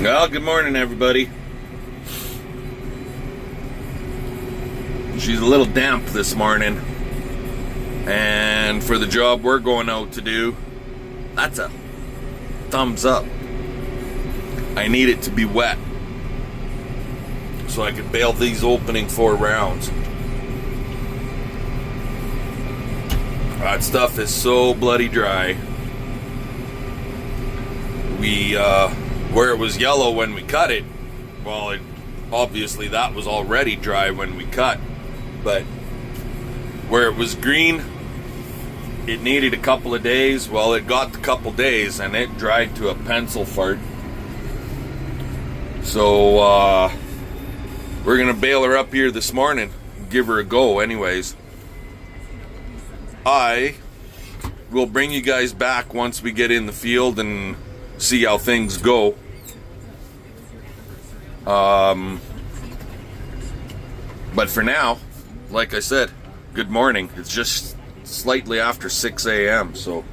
Well, good morning, everybody. She's a little damp this morning, and for the job we're going out to do, that's a thumbs up. I need it to be wet so I can bale these opening 4 rounds. That stuff is so bloody dry. Where it was yellow when we cut it, well, obviously that was already dry when we cut, but where it was green, it needed a couple of days. Well, it got the couple days and it dried to a pencil fart. So we're gonna bale her up here this morning, give her a go anyways. I will bring you guys back once we get in the field and see how things go. But for now, like I said, good morning. It's just slightly after 6 a.m. So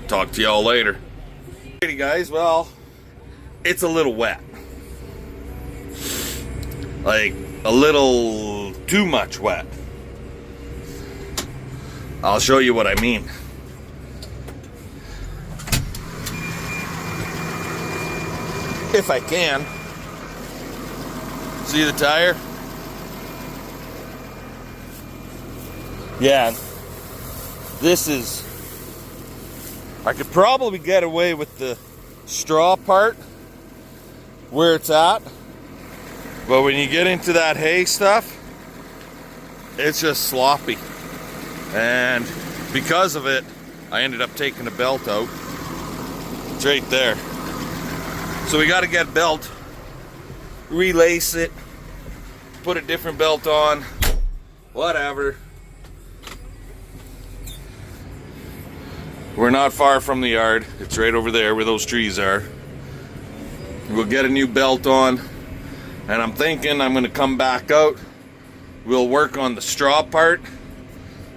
talk to y'all later. Alrighty guys, well, it's a little wet. Like a little too much wet. I'll show you what I mean. If I can. See the tire? Yeah. This is... I could probably get away with the straw part where it's at. But when you get into that hay stuff, it's just sloppy. And because of it, I ended up taking the belt out. It's right there. So we got to get belt, relace it, put a different belt on, whatever. We're not far from the yard. It's right over there where those trees are. We'll get a new belt on, and I'm thinking I'm going to come back out. We'll work on the straw part,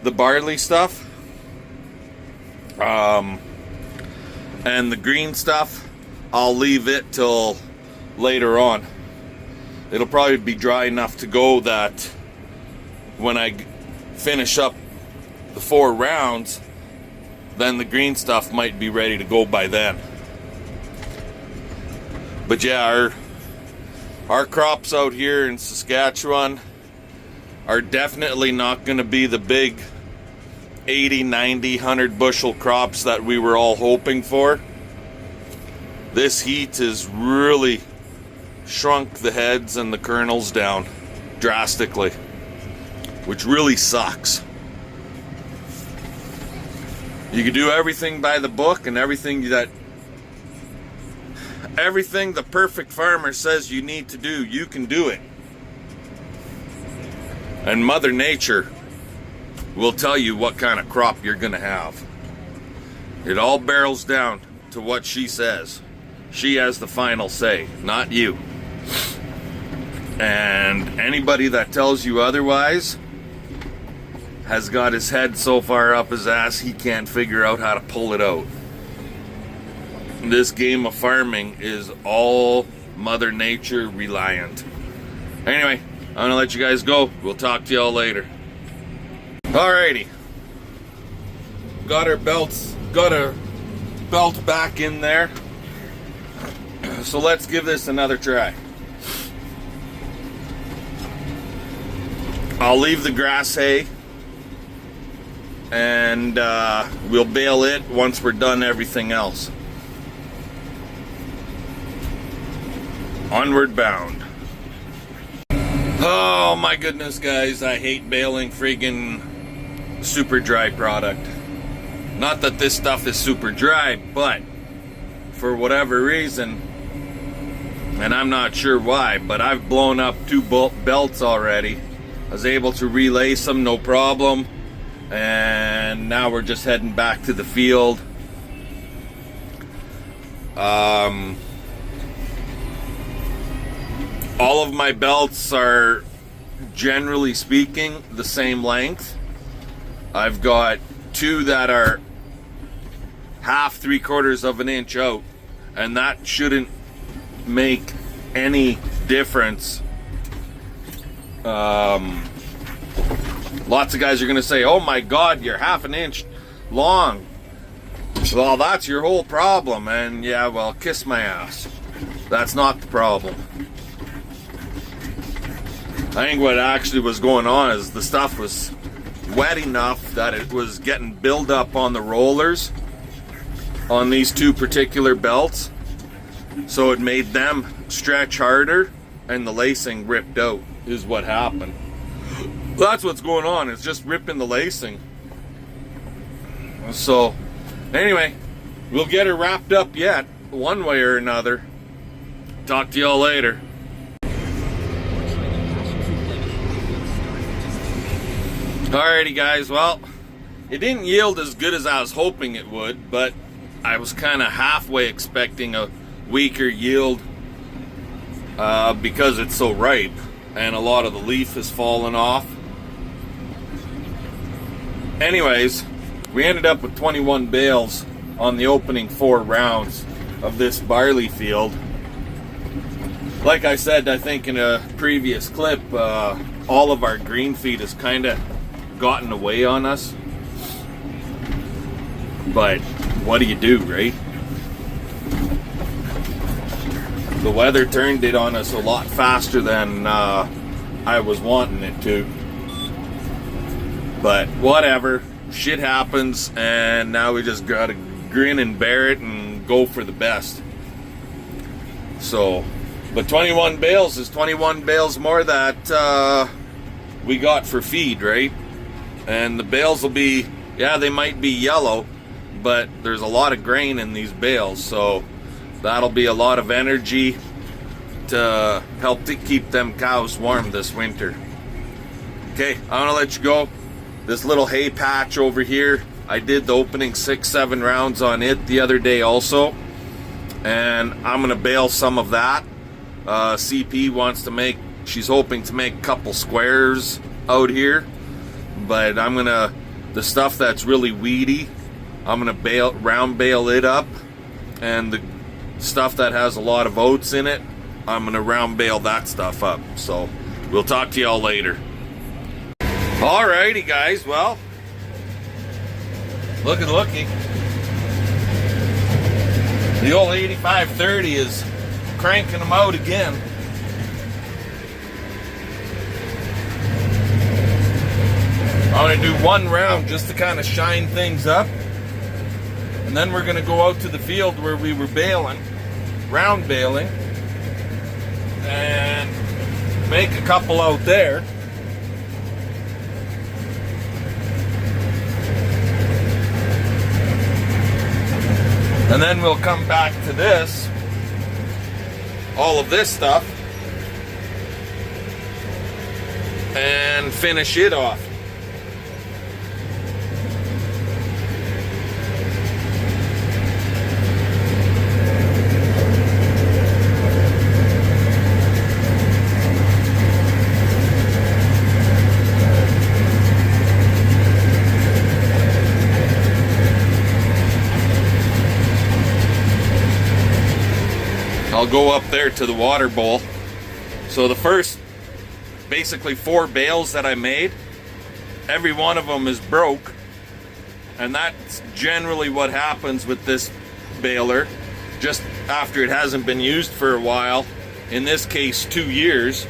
the barley stuff, and the green stuff. I'll leave it till later on. It'll probably be dry enough to go that when I finish up the 4 rounds, then the green stuff might be ready to go by then. But yeah, our crops out here in Saskatchewan are definitely not going to be the big 80, 90, 100 bushel crops that we were all hoping for. This heat has really shrunk the heads and the kernels down drastically, which really sucks. You can do everything by the book and everything the perfect farmer says you need to do, you can do it. And Mother Nature will tell you what kind of crop you're going to have. It all barrels down to what she says. She has the final say, not you. And anybody that tells you otherwise has got his head so far up his ass he can't figure out how to pull it out. This game of farming is all Mother Nature reliant. Anyway, I'm gonna let you guys go. We'll talk to y'all later. Alrighty. Got our belt back in there. So let's give this another try. I'll leave the grass hay and we'll bale it once we're done everything else. Onward bound. Oh my goodness, guys, I hate baling friggin' super dry product. Not that this stuff is super dry, but for whatever reason, and I'm not sure why, but I've blown up 2 belts already. I was able to relace them, no problem. And now we're just heading back to the field. All of my belts are, generally speaking, the same length. I've got 2 that are half 3/4 of an inch out, and that shouldn't make any difference. Lots of guys are going to say, oh my God, you're half an inch long. Well, that's your whole problem. And yeah, well, kiss my ass. That's not the problem. I think what actually was going on is the stuff was wet enough that it was getting build up on the rollers on these two particular belts. So it made them stretch harder and the lacing ripped out is what happened. That's what's going on. It's just ripping the lacing. So anyway, we'll get her wrapped up yet, one way or another. Talk to y'all later. Alrighty guys, well, it didn't yield as good as I was hoping it would, but I was kind of halfway expecting a weaker yield because it's so ripe and a lot of the leaf has fallen off. Anyways, we ended up with 21 bales on the opening 4 rounds of this barley field. Like I said, I think in a previous clip, all of our green feed has kind of gotten away on us. But what do you do, right? The weather turned it on us a lot faster than I was wanting it to. But whatever, shit happens, and now we just gotta grin and bear it and go for the best. So, but 21 bales is 21 bales more that we got for feed, right? And the bales will be, yeah, they might be yellow, but there's a lot of grain in these bales, so that'll be a lot of energy to help to keep them cows warm this winter. Okay, I'm gonna let you go. This little hay patch over here, I did the opening 6-7 rounds on it the other day also, and I'm gonna bale some of that. CP wants to make, she's hoping to make a couple squares out here, but I'm gonna, the stuff that's really weedy, I'm gonna round bale it up, and the stuff that has a lot of oats in it, I'm gonna round bale that stuff up. So we'll talk to y'all later. Alrighty guys, well, looky. The old 8530 is cranking them out again. I'm gonna do one round just to kind of shine things up. And then we're gonna go out to the field where we were baling, round baling, and make a couple out there. And then we'll come back to this, all of this stuff, and finish it off. I'll go up there to the water bowl. So the first basically 4 bales that I made, every one of them is broke, and that's generally what happens with this baler just after it hasn't been used for a while, in this case 2 years,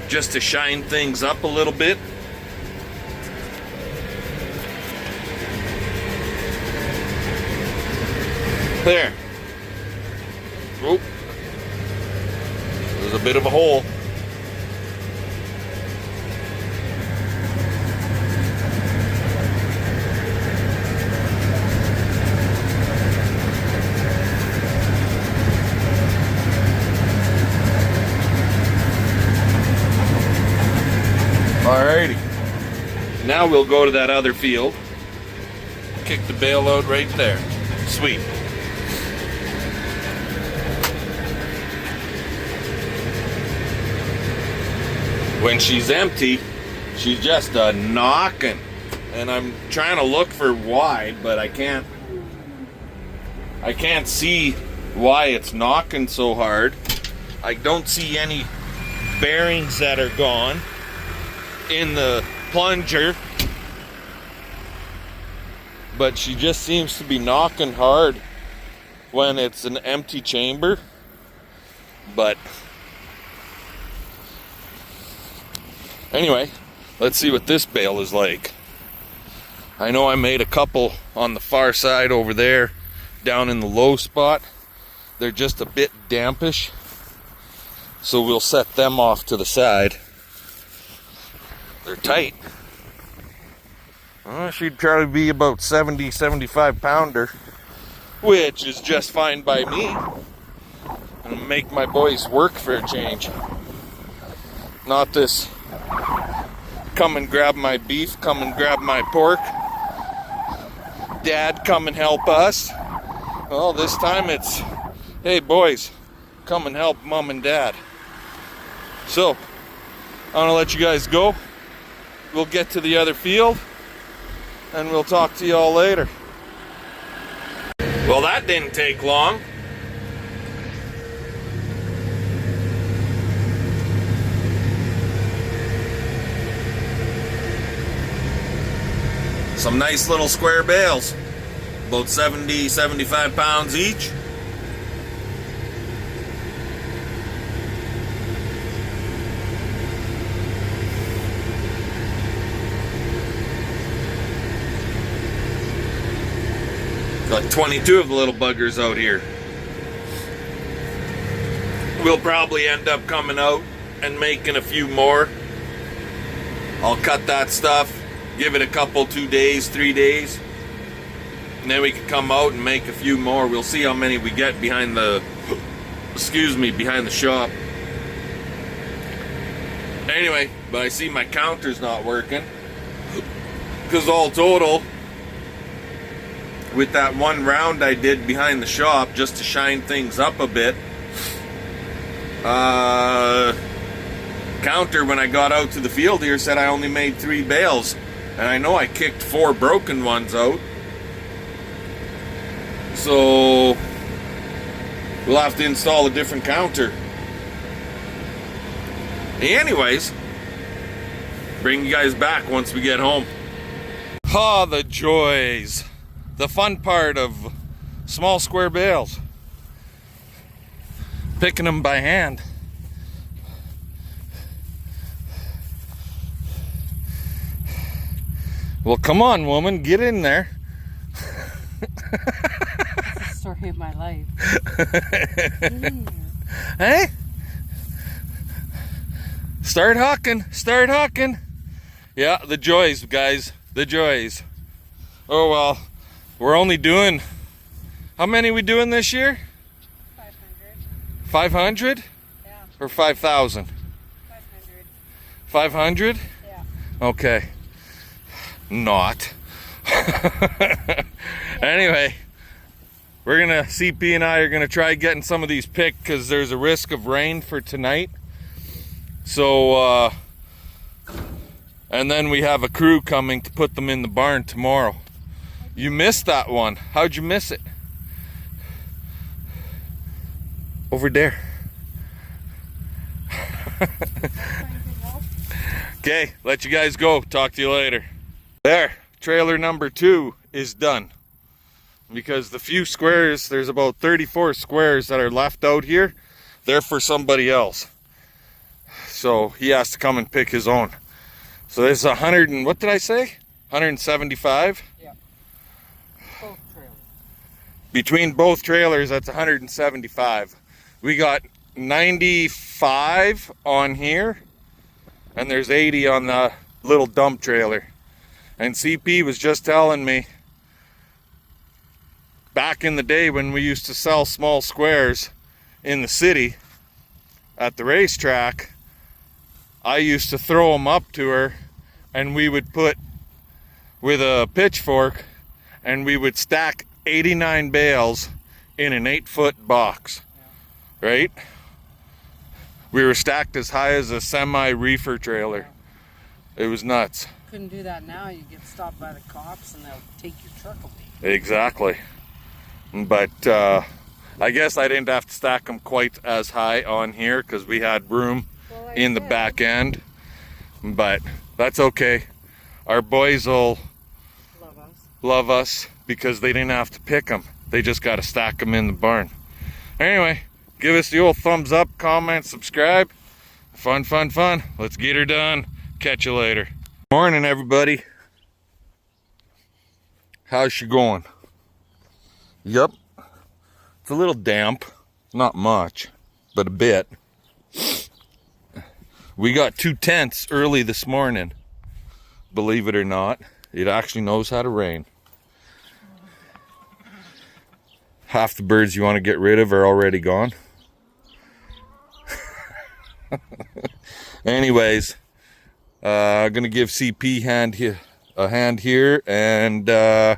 just to shine things up a little bit. There. Oh, there's a bit of a hole. Alrighty. Now we'll go to that other field. Kick the bale out right there. Sweet. When she's empty, she's just a knocking, and I'm trying to look for why, but I can't see why it's knocking so hard. I don't see any bearings that are gone in the plunger, but she just seems to be knocking hard when it's an empty chamber. But anyway, let's see what this bale is like. I know I made a couple on the far side over there down in the low spot. They're just a bit dampish, so we'll set them off to the side. They're tight. She'd probably be about 70, 75 pounder, which is just fine by me. And make my boys work for a change. Not this come and grab my beef, come and grab my pork. Dad, come and help us. Well, this time it's, hey boys, come and help mom and dad. So, I'm gonna let you guys go. We'll get to the other field and we'll talk to you all later. Well, that didn't take long. Some nice little square bales, about 70, 75 pounds each. Got 22 of the little buggers out here. We'll probably end up coming out and making a few more. I'll cut that stuff, give it a couple, 2 days, 3 days, and then we can come out and make a few more. We'll see how many we get behind the, behind the shop. Anyway, but I see my counter's not working, because all total, with that one round I did behind the shop just to shine things up a bit, counter when I got out to the field here said I only made 3 bales. And I know I kicked 4 broken ones out. So we'll have to install a different counter. Anyways, bring you guys back once we get home. Ah, the joys. The fun part of small square bales. Picking them by hand. Well, come on, woman, get in there. That's the story of my life. Hey? Start hawking, start hawking. Yeah, the joys, guys, the joys. Oh, well, we're only doing, how many we doing this year? 500. 500? Yeah. Or 5,000? 500. 500? Yeah. Okay. Not. Anyway, we're gonna, CP and I are gonna try getting some of these picked because there's a risk of rain for tonight. So, and then we have a crew coming to put them in the barn tomorrow. You missed that one. How'd you miss it? Over there. Okay, let you guys go. Talk to you later. There, trailer number 2 is done. Because the few squares, there's about 34 squares that are left out here. They're for somebody else. So he has to come and pick his own. So there's 100 and, what did I say? 175? Yeah. Both trailers. Between both trailers, that's 175. We got 95 on here. And there's 80 on the little dump trailer. And CP was just telling me, back in the day when we used to sell small squares in the city at the racetrack, I used to throw them up to her and we would put with a pitchfork and we would stack 89 bales in an 8-foot box, right? We were stacked as high as a semi-reefer trailer. It was nuts. Couldn't do that now. You get stopped by the cops and they'll take your truck away. Exactly. But I guess I didn't have to stack them quite as high on here because we had room in the back end. But that's okay. Our boys will love us because they didn't have to pick them. They just got to stack them in the barn. Anyway, give us the old thumbs up, comment, subscribe. Fun, fun, fun. Let's get her done. Catch you later. Morning, everybody. How's she going? Yep. It's a little damp. Not much, but a bit. We got 2 tenths early this morning. Believe it or not, it actually knows how to rain. Half the birds you want to get rid of are already gone. Anyways, I'm gonna give CP a hand here, and then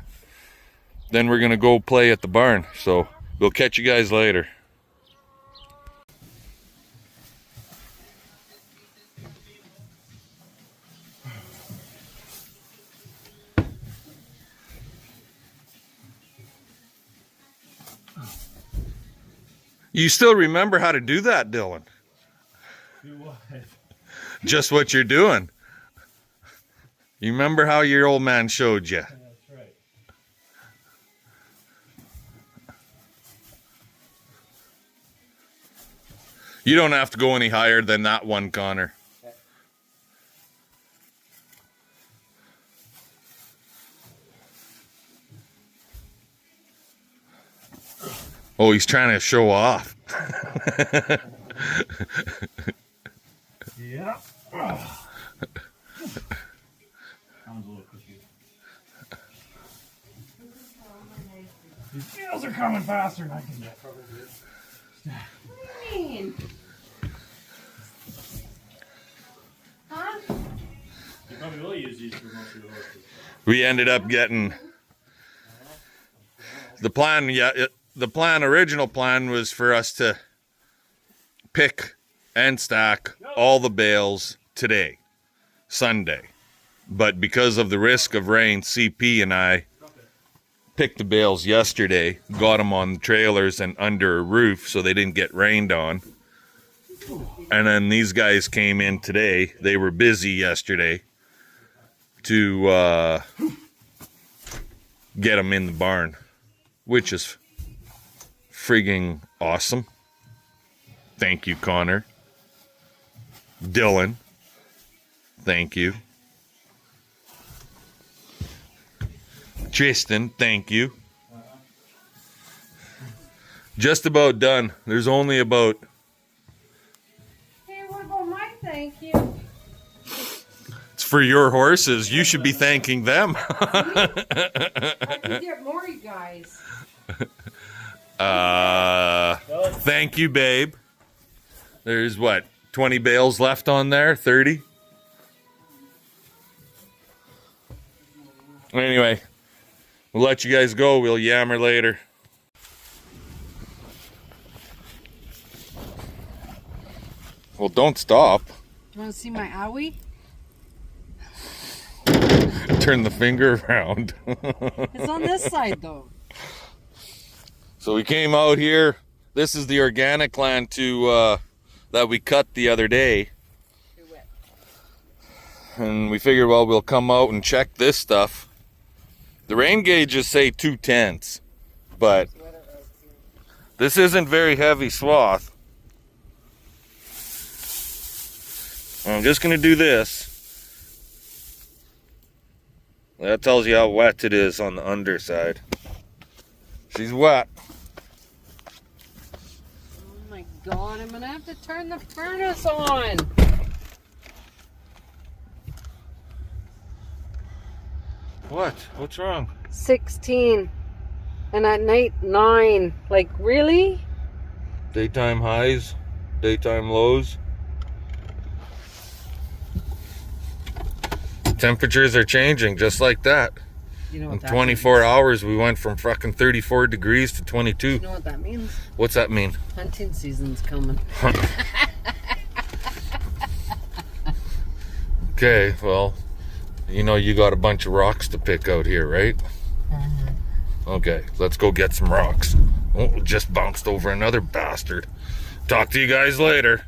we're gonna go play at the barn. So we'll catch you guys later. You still remember how to do that, Dylan? Do what? Just what you're doing. You remember how your old man showed you? That's right. You don't have to go any higher than that one, Connor. Oh, he's trying to show off. Yeah. Sounds a little cushy. These gills are coming faster than I can get. What do you mean? Huh? You probably will use these for most of your horses. We ended up getting the plan. Yeah, original plan was for us to pick and stack all the bales today, Sunday. But because of the risk of rain, CP and I picked the bales yesterday, got them on the trailers and under a roof so they didn't get rained on. And then these guys came in today. They were busy yesterday to get them in the barn, which is frigging awesome. Thank you, Connor. Dylan, thank you. Tristan, thank you. Just about done. There's only about... Hey, what about my thank you? It's for your horses. You should be thanking them. I can get more, you guys. Thank you, babe. There's what, 20 bales left on there? 30? Anyway, we'll let you guys go. We'll yammer later. Well, don't stop. Do you want to see my owie? Turn the finger around. It's on this side, though. So we came out here. This is the organic land that we cut the other day. And we figured, well, we'll come out and check this stuff. The rain gauges say 2 tenths, but this isn't very heavy swath. I'm just going to do this. That tells you how wet it is on the underside. She's wet. Oh my God, I'm gonna have to turn the furnace on. What? What's wrong? 16. And at night, 9. Like, really? Daytime highs, daytime lows. Temperatures are changing just like that. You know what In that 24 means? hours, we went from fucking 34 degrees to 22. You know what that means? What's that mean? Hunting season's coming. Okay, well, you know you got a bunch of rocks to pick out here, right? Okay, let's go get some rocks. Oh, just bounced over another bastard. Talk to you guys later.